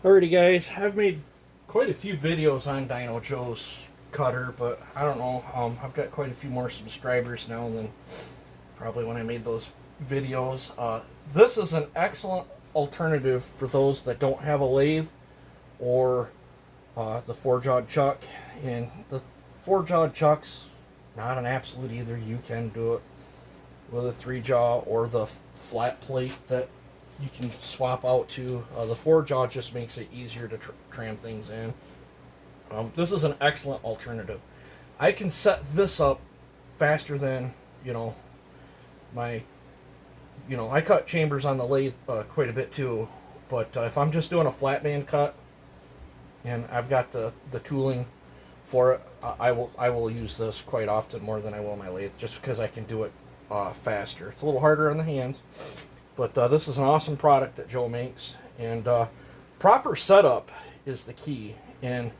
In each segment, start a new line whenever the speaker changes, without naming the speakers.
Alrighty guys, I've made quite a few videos on Dino Joe's cutter, but I don't know, I've got quite a few more subscribers now than probably when I made those videos. This is an excellent alternative for those that don't have a lathe or the four-jawed chuck. And the four-jawed chuck's not an absolute either. You can do it with a three-jaw or the flat plate that you can swap out to. The four-jaw just makes it easier to tram things in. This is an excellent alternative. I can set this up faster than, my, I cut chambers on the lathe quite a bit too, but if I'm just doing a flat band cut and I've got the tooling for it, I will use this quite often more than I will my lathe, just because I can do it faster. It's a little harder on the hands, but this is an awesome product that Joe makes, and proper setup is the key, and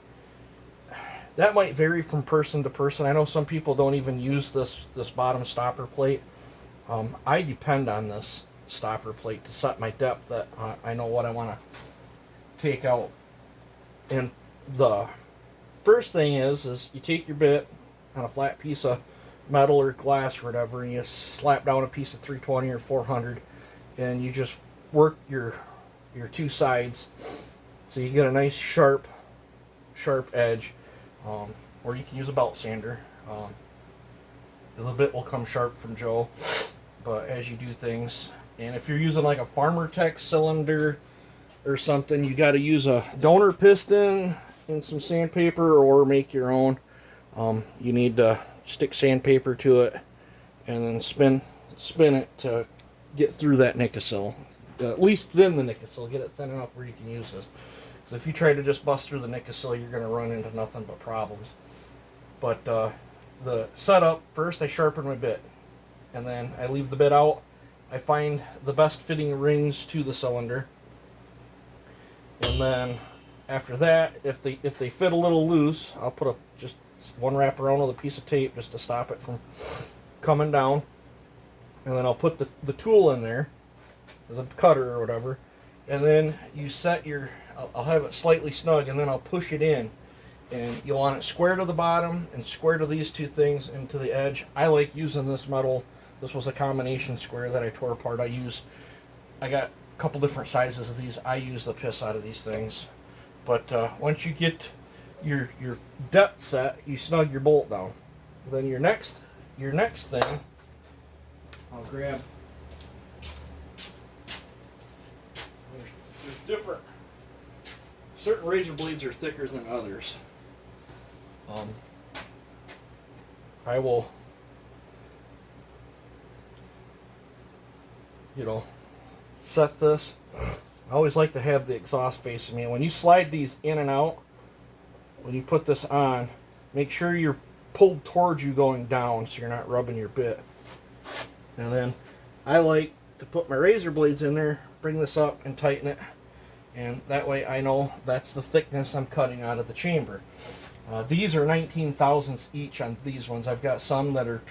that might vary from person to person. I know some people don't even use this bottom stopper plate. I depend on this stopper plate to set my depth, that I know what I want to take out. And the first thing is you take your bit on a flat piece of metal or glass or whatever, and you slap down a piece of 320 or 400, and you just work your two sides so you get a nice sharp edge. Or you can use a belt sander. The bit will come sharp from Joe, but as you do things, and if you're using like a Farmer Tech cylinder or something, you got to use a donor piston and some sandpaper, or make your own. You need to stick sandpaper to it and then spin it to get through that Nickesil. At least thin the Nickesil, get it thin enough where you can use this. Because if you try to just bust through the Nickesil, you're going to run into nothing but problems. But the setup, first I sharpen my bit, and then I leave the bit out. I find the best fitting rings to the cylinder, and then after that, if they fit a little loose, I'll put just one wrap around with a piece of tape just to stop it from coming down, and then I'll put the tool in there, the cutter or whatever, and then you set I'll have it slightly snug, and then I'll push it in, and you'll want it square to the bottom and square to these two things and to the edge. I like using this metal. This was a combination square that I tore apart. I got a couple different sizes of these. I use the piss out of these things. But once you get your depth set, you snug your bolt down. Then your next thing, I'll grab. There's different. Certain razor blades are thicker than others. I will, set this. I always like to have the exhaust facing me. When you slide these in and out, when you put this on, make sure you're pulled towards you going down so you're not rubbing your bit. And then I like to put my razor blades in there, bring this up and tighten it, and that way I know that's the thickness I'm cutting out of the chamber. These are 19 thousandths each on these ones. I've got some that are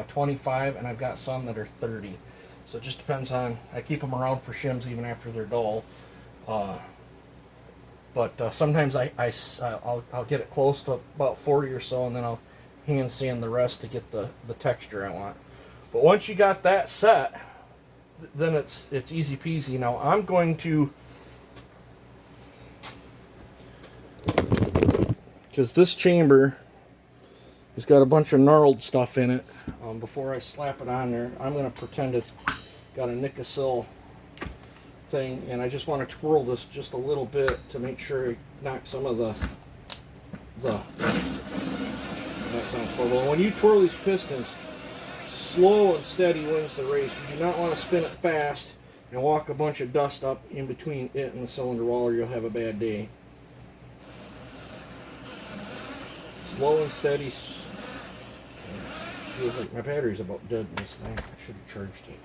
25, and I've got some that are 30. So it just depends on, I keep them around for shims even after they're dull. But sometimes I'll get it close to about 40 or so, and then I'll hand sand the rest to get the texture I want. But once you got that set, then it's easy peasy. Now I'm going to, because this chamber has got a bunch of gnarled stuff in it, before I slap it on there, I'm going to pretend it's got a Nickesil thing, and I just want to twirl this just a little bit to make sure I knock some of that sounds horrible. When you twirl these pistons, slow and steady wins the race. You do not want to spin it fast and walk a bunch of dust up in between it and the cylinder wall, or you'll have a bad day. Slow and steady. Feels like my battery's about dead in this thing. I should have charged it.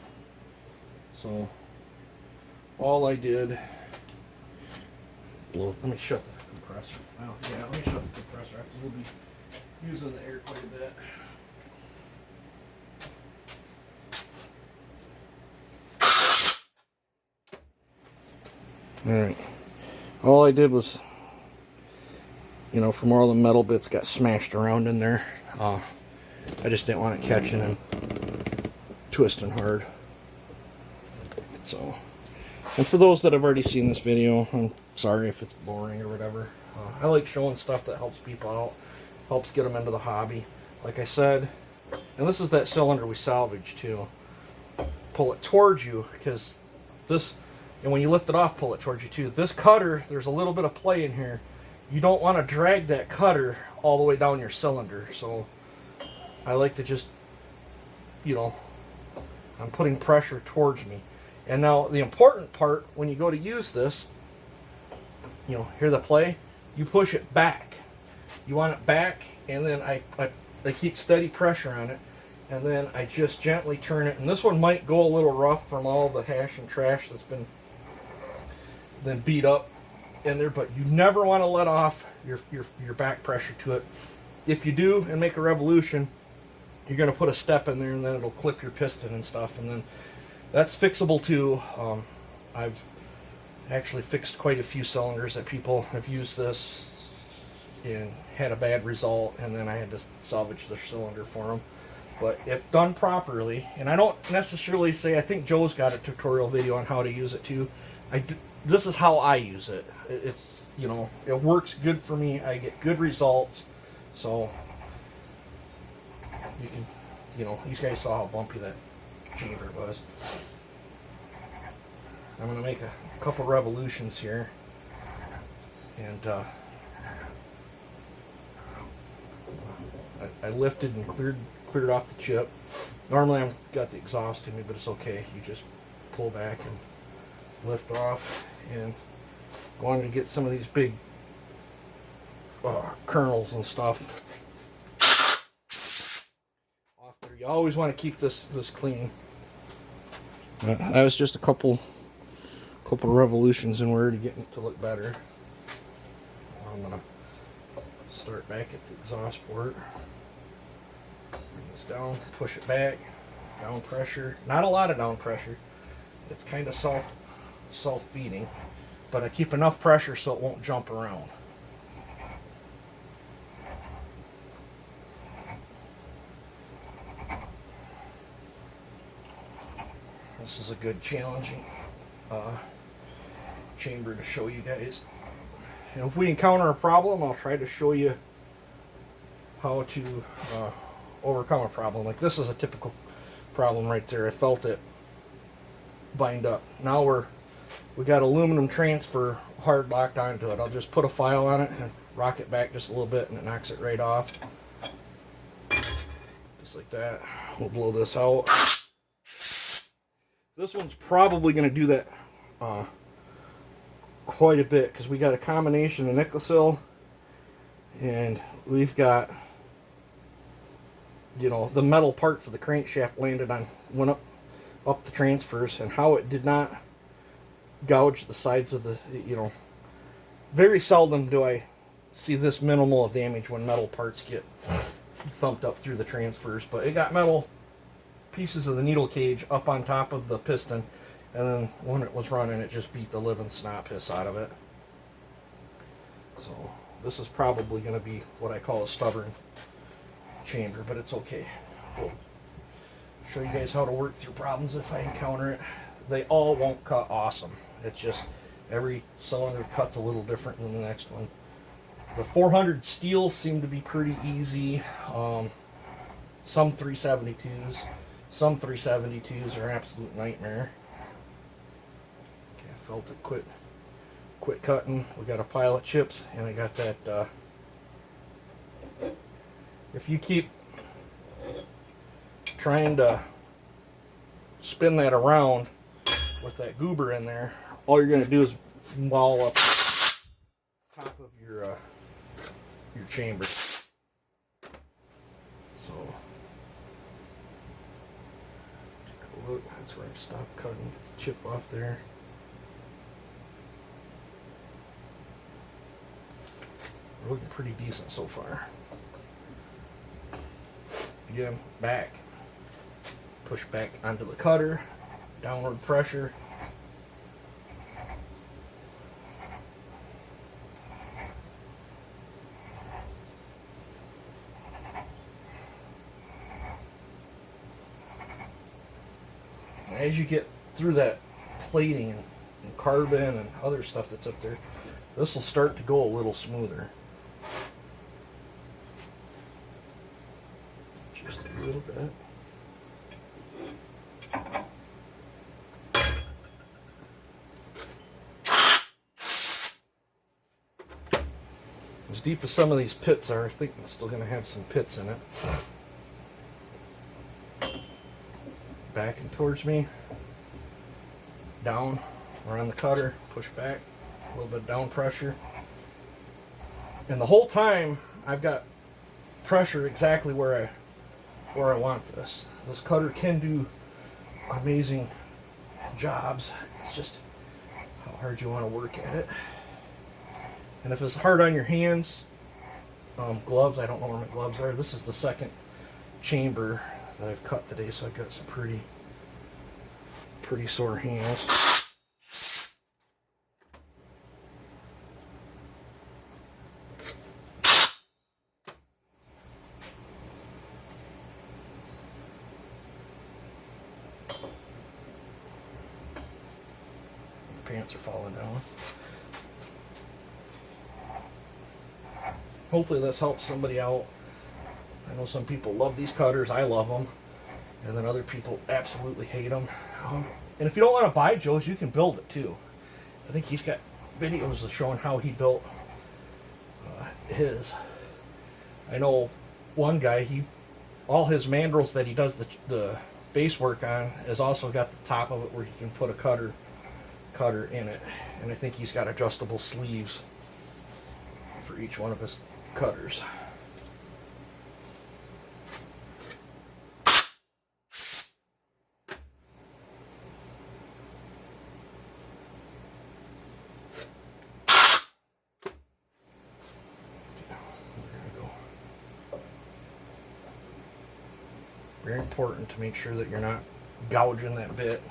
So all I did, let me shut the compressor. Oh yeah, let me shut the compressor because we'll be using the air quite a bit. All right. All I did was, you know, from all the metal bits got smashed around in there. I just didn't want it catching and twisting hard. So, and for those that have already seen this video, I'm sorry if it's boring or whatever. I like showing stuff that helps people out, helps get them into the hobby. Like I said, and this is that cylinder we salvaged too. Pull it towards you, because this, and when you lift it off, pull it towards you too. This cutter, there's a little bit of play in here. You don't want to drag that cutter all the way down your cylinder. So I like to just, you know, I'm putting pressure towards me. And now the important part, when you go to use this, you know, hear the play? You push it back. You want it back, and then I keep steady pressure on it, and then I just gently turn it. And this one might go a little rough from all the hash and trash that's been beat up in there, but you never want to let off your back pressure to it. If you do and make a revolution, you're going to put a step in there, and then it'll clip your piston and stuff, and then that's fixable too. I've actually fixed quite a few cylinders that people have used this and had a bad result, and then I had to salvage their cylinder for them. But if done properly, and I don't necessarily say, I think Joe's got a tutorial video on how to use it too. This is how I use it. It's, you know, it works good for me. I get good results. So you can, you know, you guys saw how bumpy that chamber was. I'm going to make a couple revolutions here, and I lifted and cleared off the chip. Normally I've got the exhaust in me, but it's okay. You just pull back and lift off, and I wanted to get some of these big kernels and stuff off there. You always want to keep this clean. That was just a couple revolutions, and we're already getting it to look better. I'm gonna start back at the exhaust port. Bring this down, push it back, down pressure. Not a lot of down pressure. It's kind of self-feeding, but I keep enough pressure so it won't jump around. This is a good challenging chamber to show you guys. And if we encounter a problem, I'll try to show you how to overcome a problem. Like this is a typical problem right there. I felt it bind up. Now we got aluminum transfer hard locked onto it. I'll just put a file on it and rock it back just a little bit, and it knocks it right off. Just like that. We'll blow this out. This one's probably going to do that quite a bit, because we got a combination of Nicosil, and we've got, you know, the metal parts of the crankshaft went up the transfers, and how it did not gouge the sides of the, you know, very seldom do I see this minimal of damage when metal parts get thumped up through the transfers, but it got metal pieces of the needle cage up on top of the piston, and then when it was running, it just beat the living snot piss out of it. So this is probably going to be what I call a stubborn chamber, but it's okay. We'll show you guys how to work through problems if I encounter it. They all won't cut awesome. It's just every cylinder cuts a little different than the next one. The 400 steels seem to be pretty easy. Some 372s. Some 372s are absolute nightmare. Okay, I felt it quit cutting. We got a pile of chips, and I got that. If you keep trying to spin that around with that goober in there, all you're going to do is wall up top of your chamber. So take a look. That's where I stopped cutting the chip off there. We're looking pretty decent so far. Again, back. Push back onto the cutter. Downward pressure. as you get through that plating and carbon and other stuff that's up there, this will start to go a little smoother. Just a little bit. As deep as some of these pits are, I think I'm still going to have some pits in it. Backing towards me, down, around the cutter, push back, a little bit of down pressure. And the whole time, I've got pressure exactly where I want this. This cutter can do amazing jobs. It's just how hard you want to work at it. And if it's hard on your hands, gloves, I don't know where my gloves are. This is the second chamber that I've cut today, so I've got some pretty sore hands. Pants are falling down. Hopefully this helps somebody out. I know some people love these cutters. I love them. And then other people absolutely hate them. And if you don't want to buy Joe's, you can build it too. I think he's got videos of showing how he built his. I know one guy, all his mandrels that he does the base work on has also got the top of it where he can put a cutter in it. And I think he's got adjustable sleeves for each one of his cutters. Very important to make sure that you're not gouging that bit.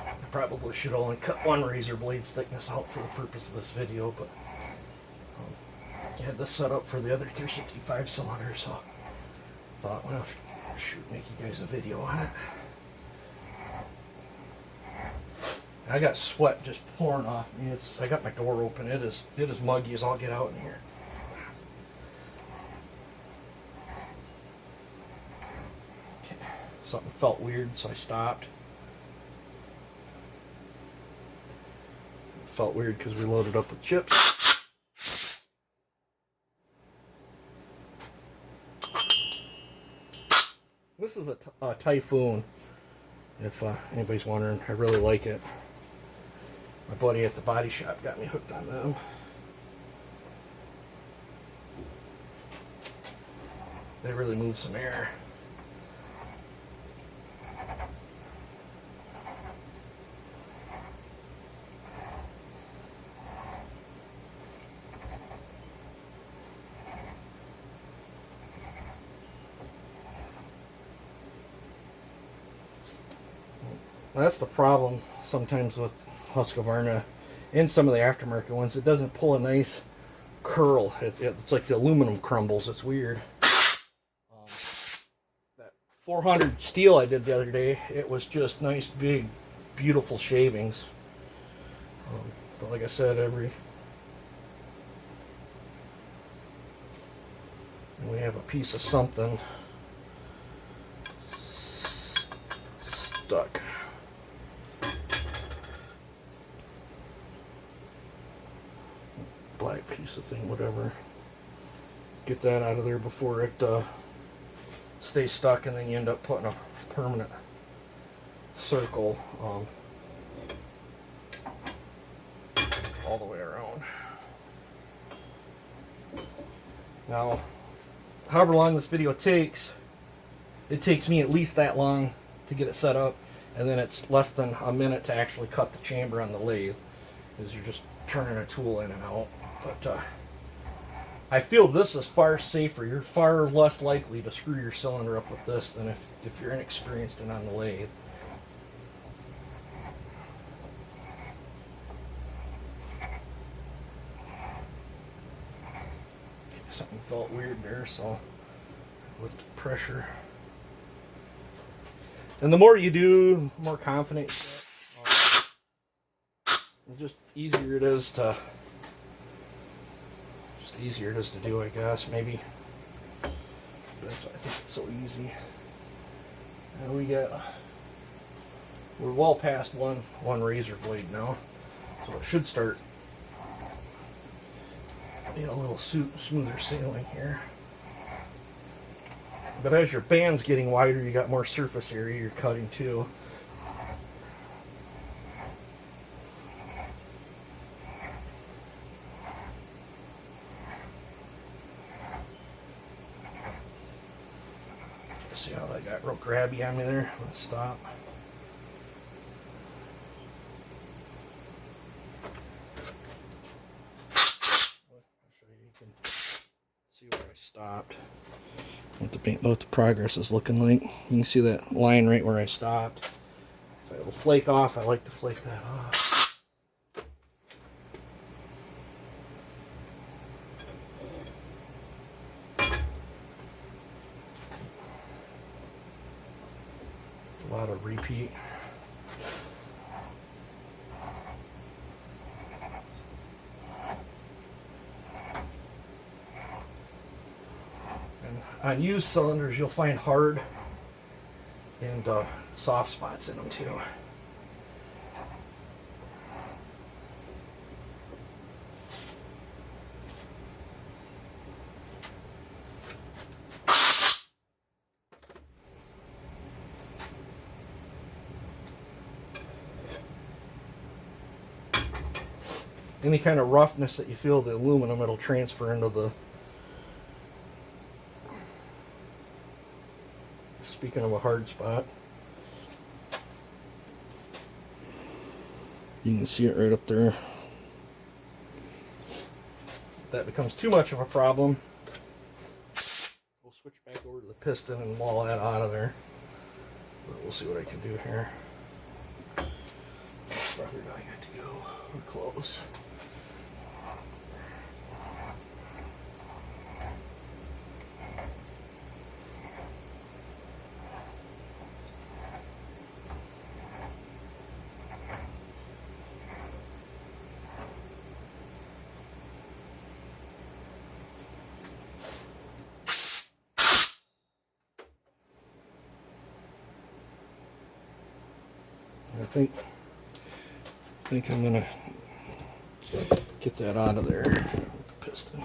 I probably should only cut one razor blade's thickness out for the purpose of this video, but I had this set up for the other 365 cylinder, so I thought, well, shoot, make you guys a video on it. I got sweat just pouring off me. I got my door open. It is muggy as I'll get out in here. Something felt weird, so I stopped. It felt weird because we loaded up with chips. This is a Typhoon, if anybody's wondering. I really like it. My buddy at the body shop got me hooked on them. They really move some air. That's the problem sometimes with Husqvarna and some of the aftermarket ones. It doesn't pull a nice curl. It's like the aluminum crumbles. It's weird. That 400 steel I did the other day, it was just nice, big, beautiful shavings. But like I said, and we have a piece of something stuck. Black piece of thing, whatever. Get that out of there before it stays stuck, and then you end up putting a permanent circle all the way around. Now, however long this video takes, it takes me at least that long to get it set up, and then it's less than a minute to actually cut the chamber on the lathe, because you're just turning a tool in and out. But I feel this is far safer. You're far less likely to screw your cylinder up with this than if you're inexperienced and on the lathe. Something felt weird there, so with the pressure. And the more you do, the more confident you get. The just easier it is to do, I guess. Maybe. But I think it's so easy. And we're well past one razor blade now, so it should start being a little smoother sailing here. But as your band's getting wider, you got more surface area you're cutting too. See how that got real grabby on me there? Let's stop. I'll show you. You can see where I stopped. What the progress is looking like. You can see that line right where I stopped. If it'll flake off, I like to flake that off. A lot of repeat. On used cylinders, you'll find hard and soft spots in them too. Any kind of roughness that you feel the aluminum, it'll transfer into the. Speaking of a hard spot, you can see it right up there. If that becomes too much of a problem, we'll switch back over to the piston and wall that out of there. But we'll see what I can do here. How far do I got to go? We're close. I think I'm gonna get that out of there with the piston.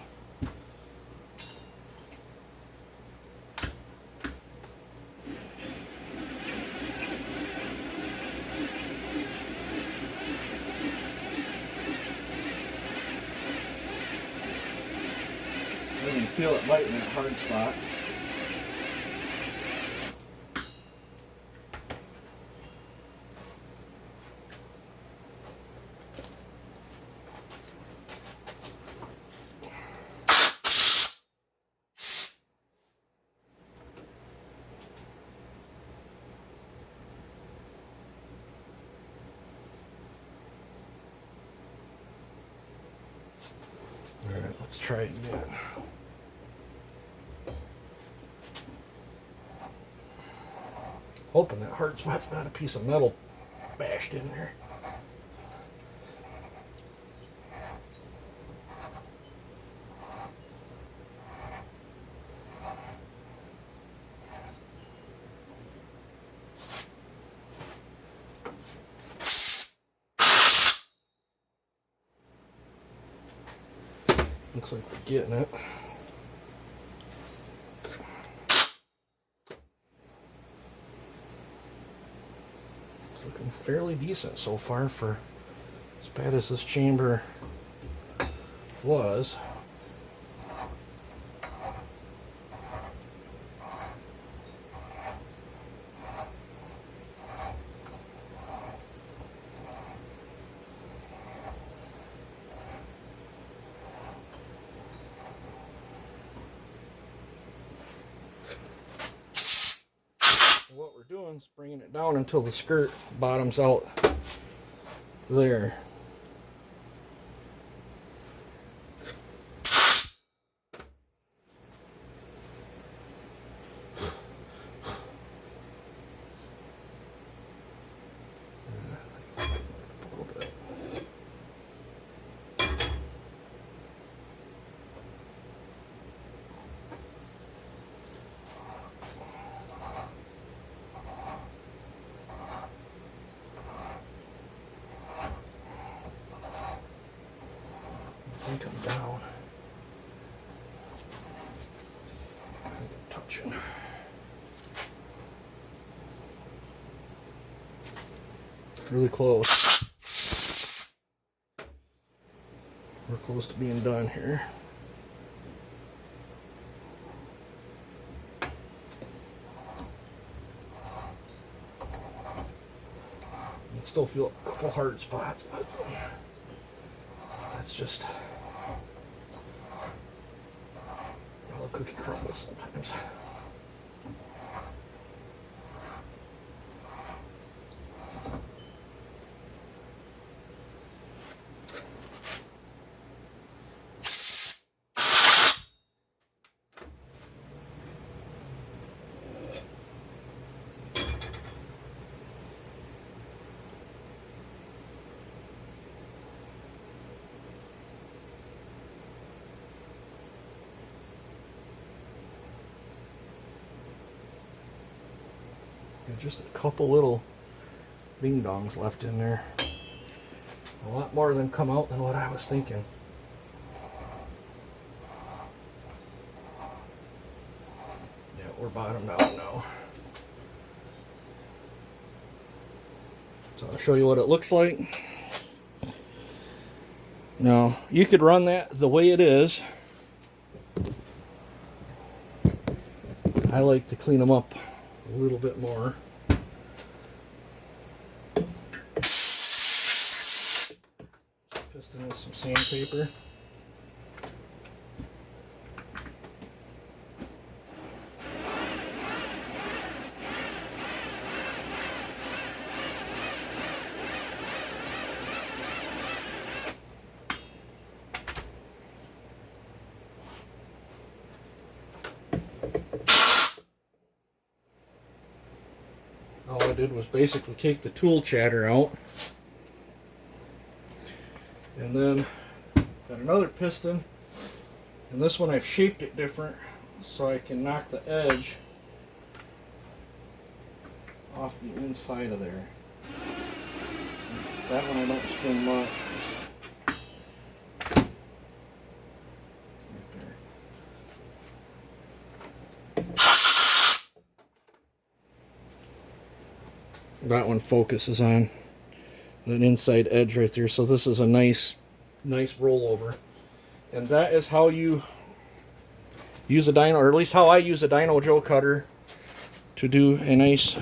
I can feel it light in that hard spot. Alright, let's try it again. Hoping that hard spot's not a piece of metal bashed in there. Looks like we're getting it. It's looking fairly decent so far for as bad as this chamber was. What we're doing is bringing it down until the skirt bottoms out there. can come down. Touching. Really close. We're close to being done here. I still feel a couple hard spots, but that's just how the cookie crumbles sometimes. Just a couple little ding dongs left in there. A lot more of them come out than what I was thinking. Yeah, we're bottomed out now. So I'll show you what it looks like. Now, you could run that the way it is. I like to clean them up a little bit more. Piston with some sandpaper. All I did was basically take the tool chatter out. And then got another piston, and this one I've shaped it different so I can knock the edge off the inside of there. That one I don't spin much. That one focuses on an inside edge right there, so this is a nice rollover, and that is how you use a dyno, or at least how I use a Dyno Joe cutter to do a nice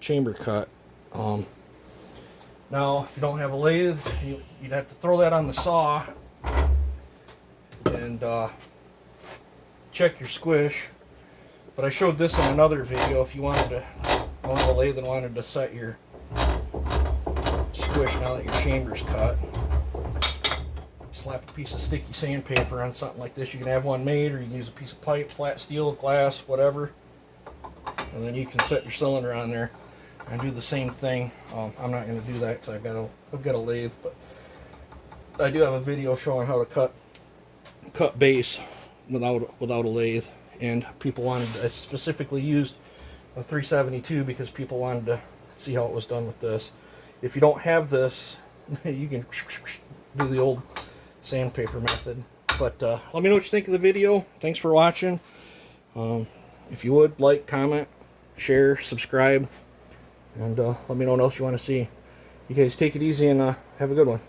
chamber cut. Now, if you don't have a lathe, you'd have to throw that on the saw and check your squish. But I showed this in another video. If you wanted to own a lathe and wanted to set your squish now that your chamber's cut, slap a piece of sticky sandpaper on something like this. You can have one made, or you can use a piece of pipe, flat steel, glass, whatever, and then you can set your cylinder on there and do the same thing. I'm not going to do that because I've got a lathe, but I do have a video showing how to cut base without a lathe. And people wanted, I specifically used a 372 because people wanted to see how it was done with this. If you don't have this, you can do the old sandpaper method. But let me know what you think of the video. Thanks for watching. If you would, like, comment, share, subscribe, and let me know what else you want to see. You guys take it easy and have a good one.